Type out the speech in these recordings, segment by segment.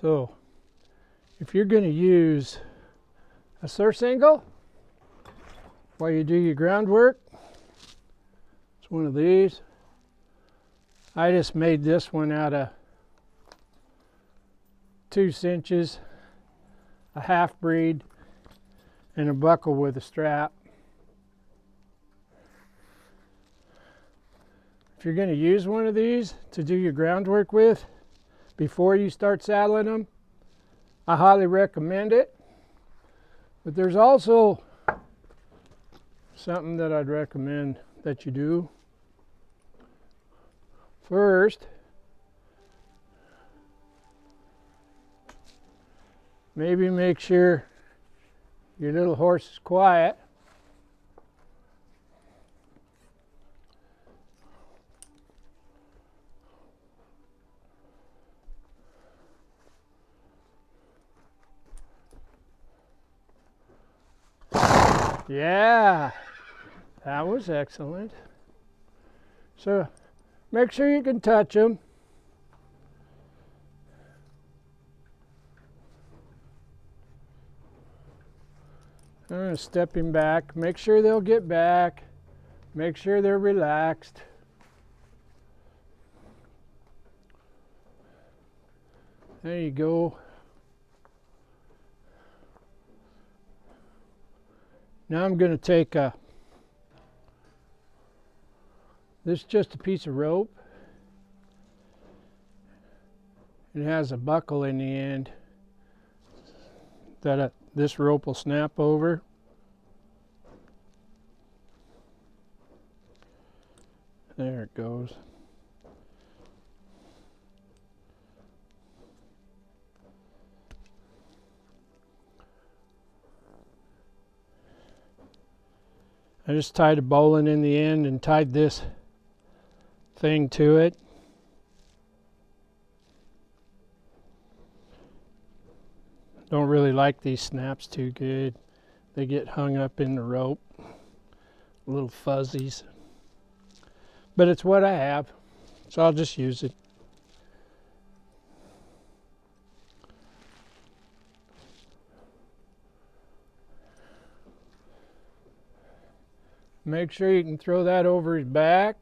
So if you're going to use a surcingle while you do your groundwork, it's one of these. I just made this one out of 2 cinches, a half breed, and a buckle with a strap. If you're going to use one of these to do your groundwork with before you start saddling them, I highly recommend it. But there's also something that I'd recommend that you do. First, maybe make sure your little horse is quiet. Yeah, that was excellent. So make sure you can touch them. I'm going to step him back. Make sure they'll get back. Make sure they're relaxed. There you go. Now I'm going to take this is just a piece of rope. It has a buckle in the end that this rope will snap over. There it goes. I just tied a bowline in the end and tied this thing to it. Don't really like these snaps too good. They get hung up in the rope, little fuzzies. But it's what I have, so I'll just use it. Make sure you can throw that over his back.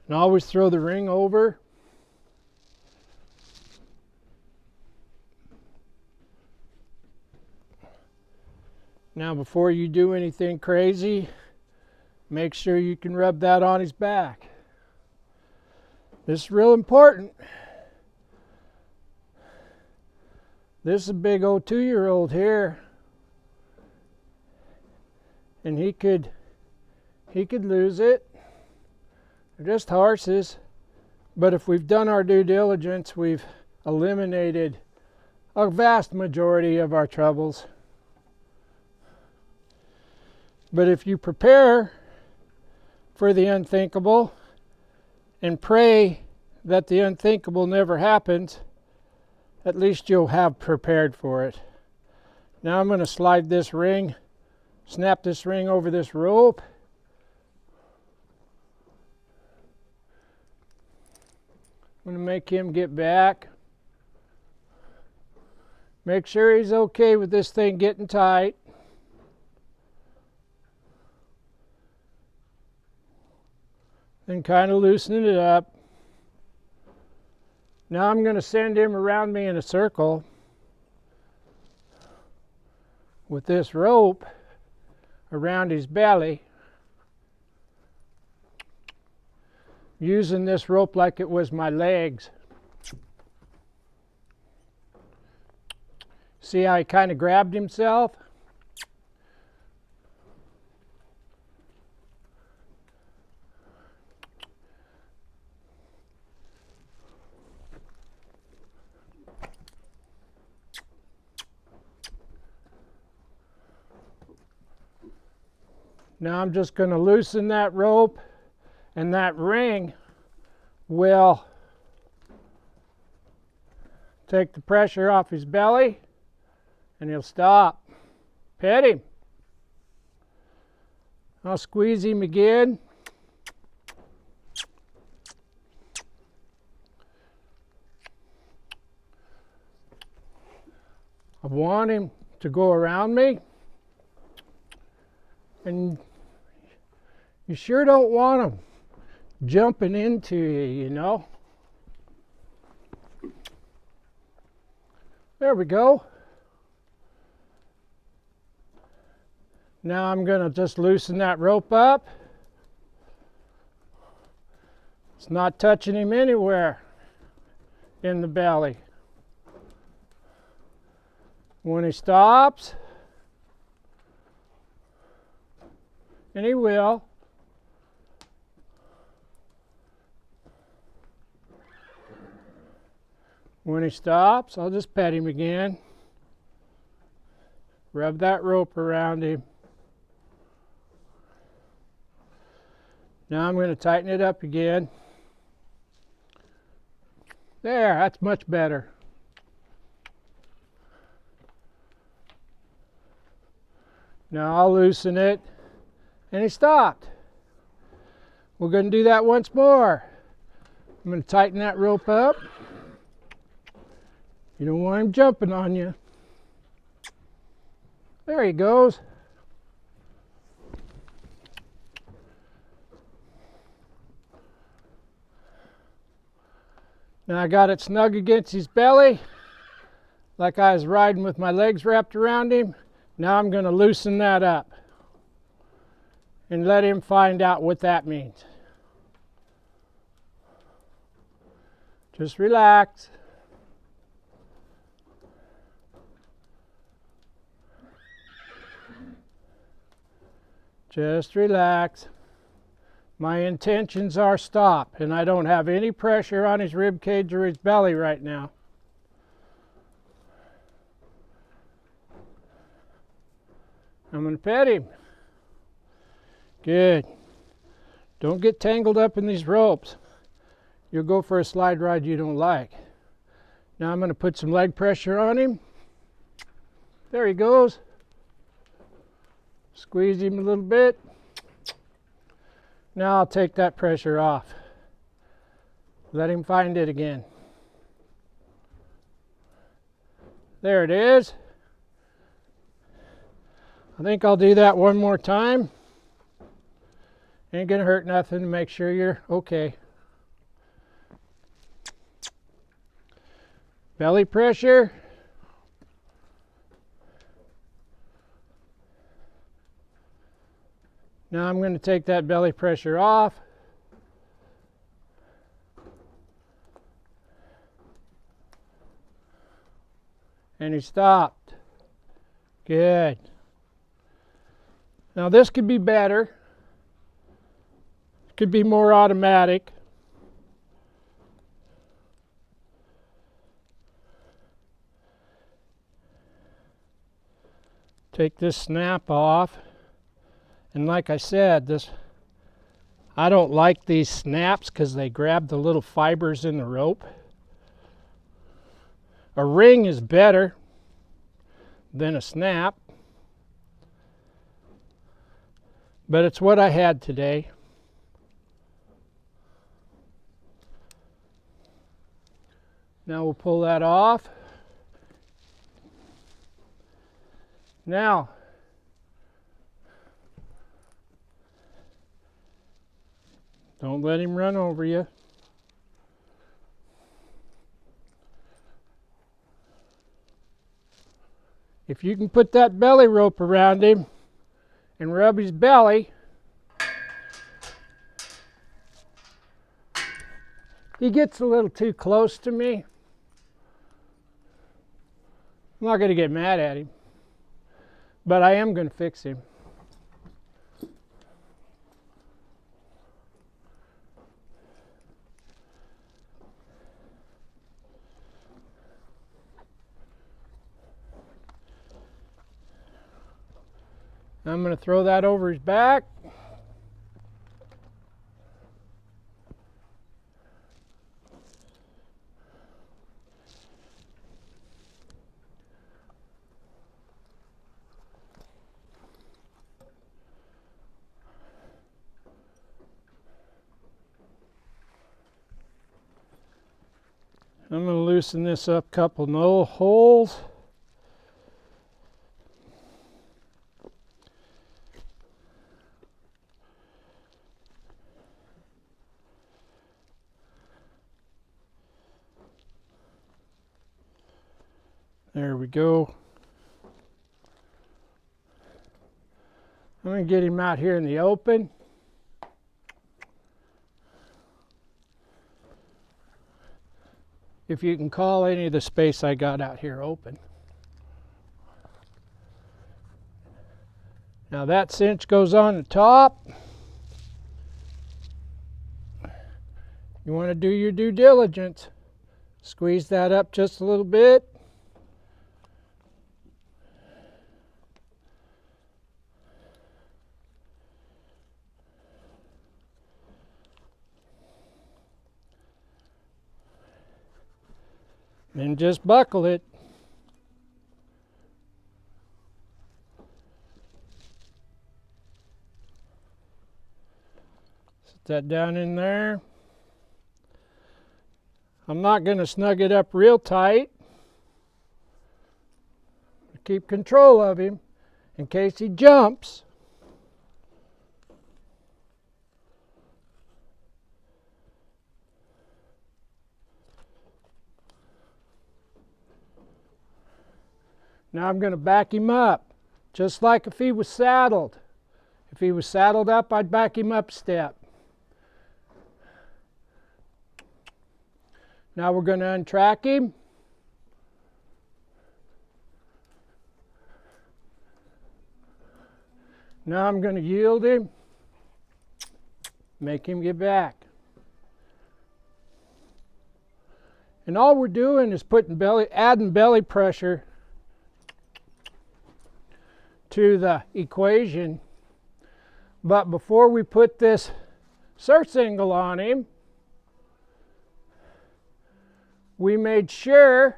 And always throw the ring over. Now before you do anything crazy, make sure you can rub that on his back. This is real important. This is a big old 2-year-old here. And he could lose it. They're just horses. But if we've done our due diligence, we've eliminated a vast majority of our troubles. But if you prepare for the unthinkable and pray that the unthinkable never happens, at least you'll have prepared for it. Now I'm going to slide this ring, snap this ring over this rope. I'm going to make him get back. Make sure he's okay with this thing getting tight. And kind of loosening it up. Now I'm going to send him around me in a circle with this rope around his belly, using this rope like it was my legs. See how he kind of grabbed himself? Now I'm just going to loosen that rope, and that ring will take the pressure off his belly, and he'll stop. Pet him. I'll squeeze him again. I want him to go around me, and you sure don't want him jumping into you, you know. There we go. Now I'm going to just loosen that rope up. It's not touching him anywhere in the belly. When he stops, and he will, when he stops, I'll just pet him again. Rub that rope around him. Now I'm going to tighten it up again. There, that's much better. Now I'll loosen it, and he stopped. We're going to do that once more. I'm going to tighten that rope up. You don't want him jumping on you. There he goes. Now I got it snug against his belly, like I was riding with my legs wrapped around him. Now I'm going to loosen that up and let him find out what that means. Just relax. Just relax. My intentions are stop, and I don't have any pressure on his rib cage or his belly right now. I'm going to pet him. Good. Don't get tangled up in these ropes. You'll go for a slide ride you don't like. Now I'm going to put some leg pressure on him. There he goes. Squeeze him a little bit. Now I'll take that pressure off. Let him find it again. There it is. I think I'll do that one more time. Ain't gonna hurt nothing to make sure you're okay. Belly pressure. Now I'm going to take that belly pressure off. And he stopped. Good. Now this could be better. It could be more automatic. Take this snap off. And like I said, I don't like these snaps because they grab the little fibers in the rope. A ring is better than a snap, but it's what I had today. Now we'll pull that off. Now, don't let him run over you. If you can put that belly rope around him and rub his belly, he gets a little too close to me. I'm not going to get mad at him, but I am going to fix him. I'm going to throw that over his back. I'm going to loosen this up a couple no holes. There we go. I'm going to get him out here in the open. If you can call any of the space I got out here open. Now that cinch goes on the top. You want to do your due diligence. Squeeze that up just a little bit. And just buckle it. Set that down in there. I'm not going to snug it up real tight. Keep control of him in case he jumps. Now I'm going to back him up, just like if he was saddled. If he was saddled up, I'd back him up a step. Now we're going to untrack him. Now I'm going to yield him, make him get back. And all we're doing is adding belly pressure to the equation. But before we put this surcingle on him, we made sure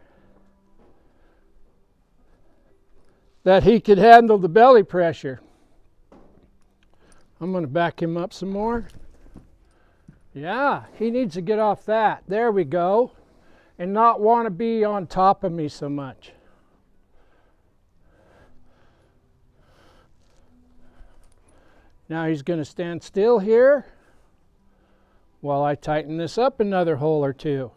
that he could handle the belly pressure. I'm going to back him up some more. Yeah, he needs to get off that. There we go. And not want to be on top of me so much. Now he's going to stand still here while I tighten this up another hole or two.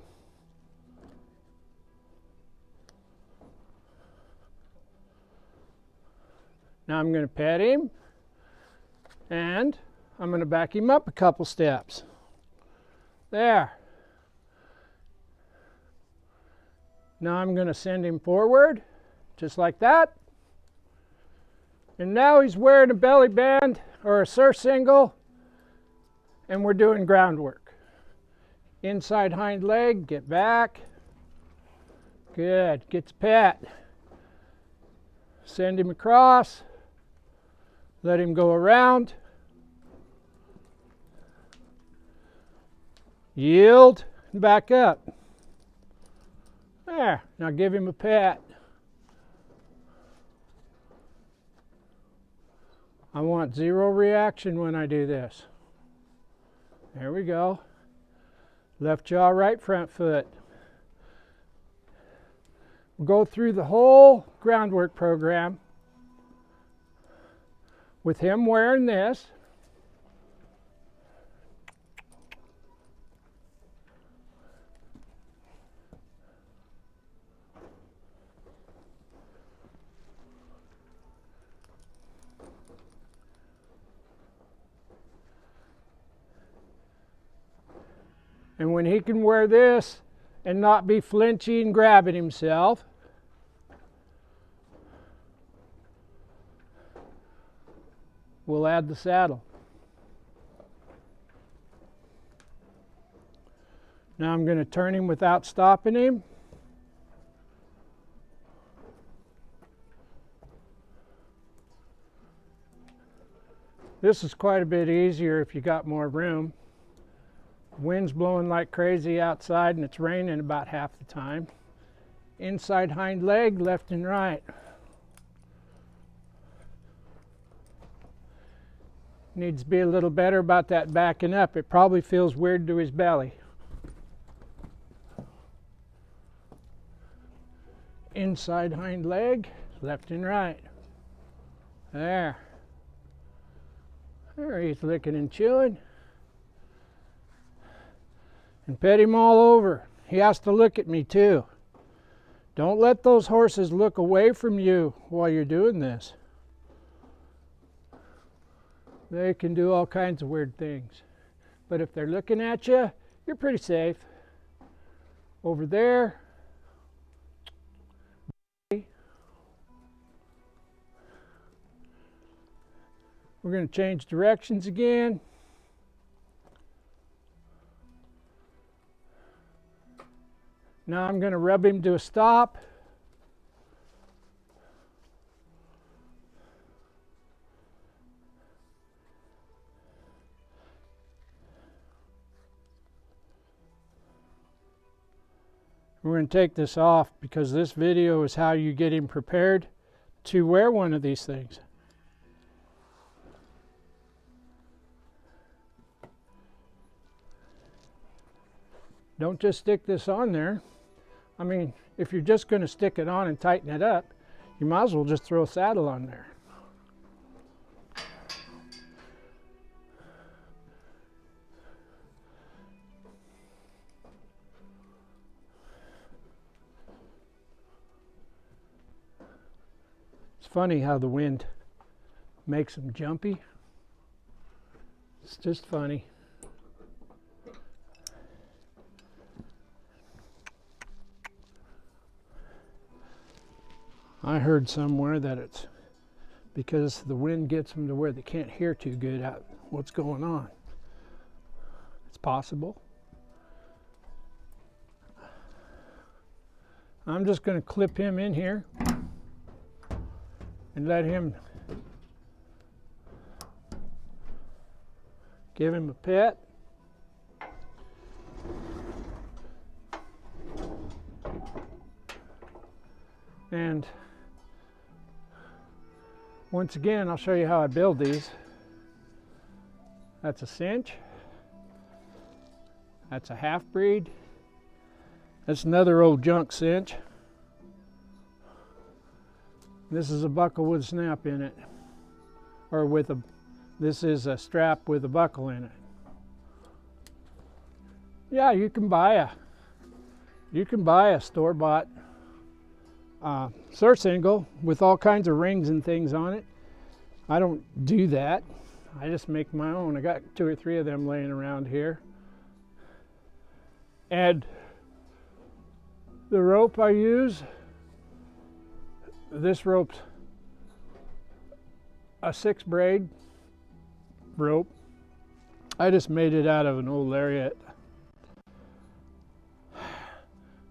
Now I'm going to pet him, and I'm going to back him up a couple steps. There. Now I'm going to send him forward, just like that. And now he's wearing a belly band or a surcingle, and we're doing groundwork. Inside hind leg, get back. Good, gets pet. Send him across. Let him go around. Yield, and back up. There, now give him a pat. I want zero reaction when I do this. There we go. Left jaw, right front foot. We'll go through the whole groundwork program with him wearing this. And when he can wear this and not be flinching and grabbing himself, we'll add the saddle. Now I'm going to turn him without stopping him. This is quite a bit easier if you got more room. Wind's blowing like crazy outside and it's raining about half the time. Inside hind leg, left and right. Needs to be a little better about that backing up. It probably feels weird to his belly. Inside hind leg, left and right. There. There, he's licking and chewing. And pet him all over. He has to look at me too. Don't let those horses look away from you while you're doing this. They can do all kinds of weird things. But if they're looking at you, you're pretty safe. Over there, we're going to change directions again. Now I'm going to rub him to a stop. We're going to take this off because this video is how you get him prepared to wear one of these things. Don't just stick this on there. I mean, if you're just going to stick it on and tighten it up, you might as well just throw a saddle on there. It's funny how the wind makes them jumpy. It's just funny. I heard somewhere that it's because the wind gets them to where they can't hear too good out what's going on. It's possible. I'm just going to clip him in here and let him give him a pet. And once again, I'll show you how I build these. That's a cinch. That's a half-breed. That's another old junk cinch. This is a buckle with a snap in it. Or with a, this is a strap with a buckle in it. Yeah, you can buy a store-bought surcingle with all kinds of rings and things on it. I don't do that. I just make my own. I got 2 or 3 of them laying around here. And the rope I use, this rope's a 6-braid rope. I just made it out of an old lariat.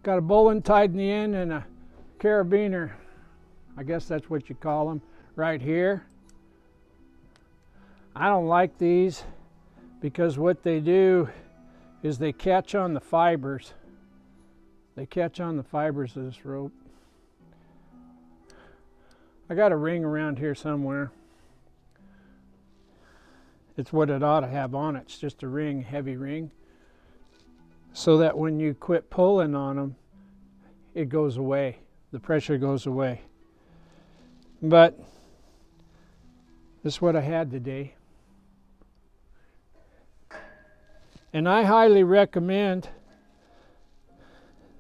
Got a bowline tied in the end and a carabiner, I guess that's what you call them, right here. I don't like these because what they do is they catch on the fibers. They catch on the fibers of this rope. I got a ring around here somewhere. It's what it ought to have on it. It's just a ring, heavy ring, so that when you quit pulling on them, it goes away. The pressure goes away. But this is what I had today. And I highly recommend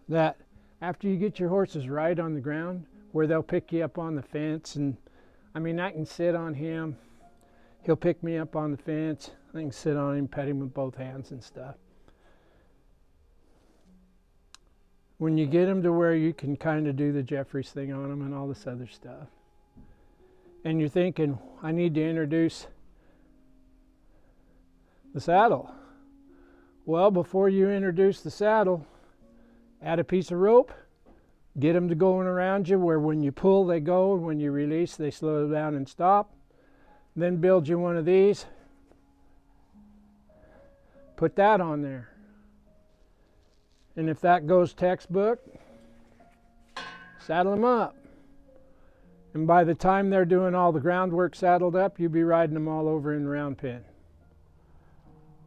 that after you get your horses right on the ground, where they'll pick you up on the fence, and I mean, I can sit on him. He'll pick me up on the fence. I can sit on him, pet him with both hands and stuff. When you get them to where you can kind of do the Jeffries thing on them and all this other stuff, and you're thinking, I need to introduce the saddle. Well, before you introduce the saddle, add a piece of rope, get them to going around you where when you pull they go, and when you release they slow down and stop. Then build you one of these, put that on there. And if that goes textbook, saddle them up. And by the time they're doing all the groundwork saddled up, you'll be riding them all over in the round pen.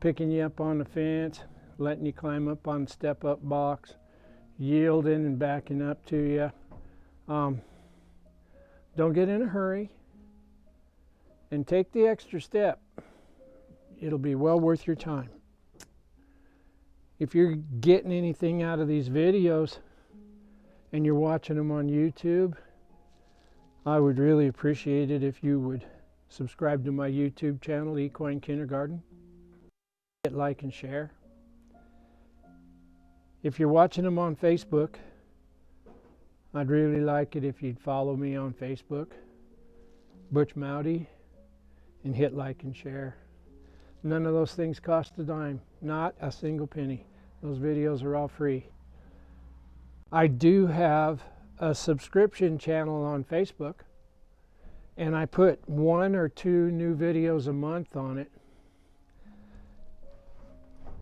Picking you up on the fence, letting you climb up on the step-up box, yielding and backing up to you. Don't get in a hurry and take the extra step. It'll be well worth your time. If you're getting anything out of these videos, and you're watching them on YouTube, I would really appreciate it if you would subscribe to my YouTube channel, Equine Kindergarten. Hit like and share. If you're watching them on Facebook, I'd really like it if you'd follow me on Facebook, Butch Mowdy, and hit like and share. None of those things cost a dime, not a single penny. Those videos are all free. I do have a subscription channel on Facebook, and I put 1 or 2 new videos a month on it.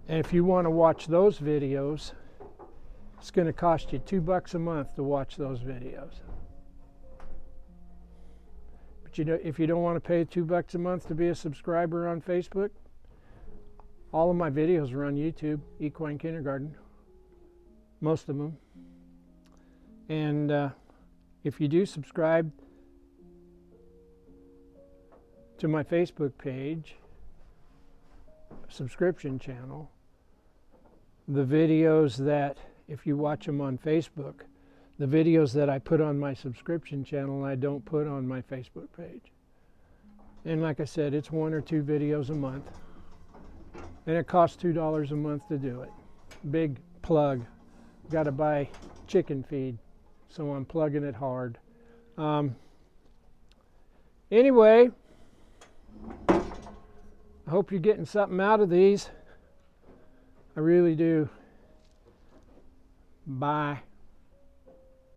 And if you want to watch those videos, it's going to cost you $2 a month to watch those videos. But you know, if you don't want to pay $2 a month to be a subscriber on Facebook, all of my videos are on YouTube, Equine Kindergarten, most of them. And if you do subscribe to my Facebook page, subscription channel, the videos that, if you watch them on Facebook, the videos that I put on my subscription channel, I don't put on my Facebook page. And like I said, it's 1 or 2 videos a month. And it costs $2 a month to do it. Big plug. Got to buy chicken feed, so I'm plugging it hard. Anyway, I hope you're getting something out of these. I really do. Bye.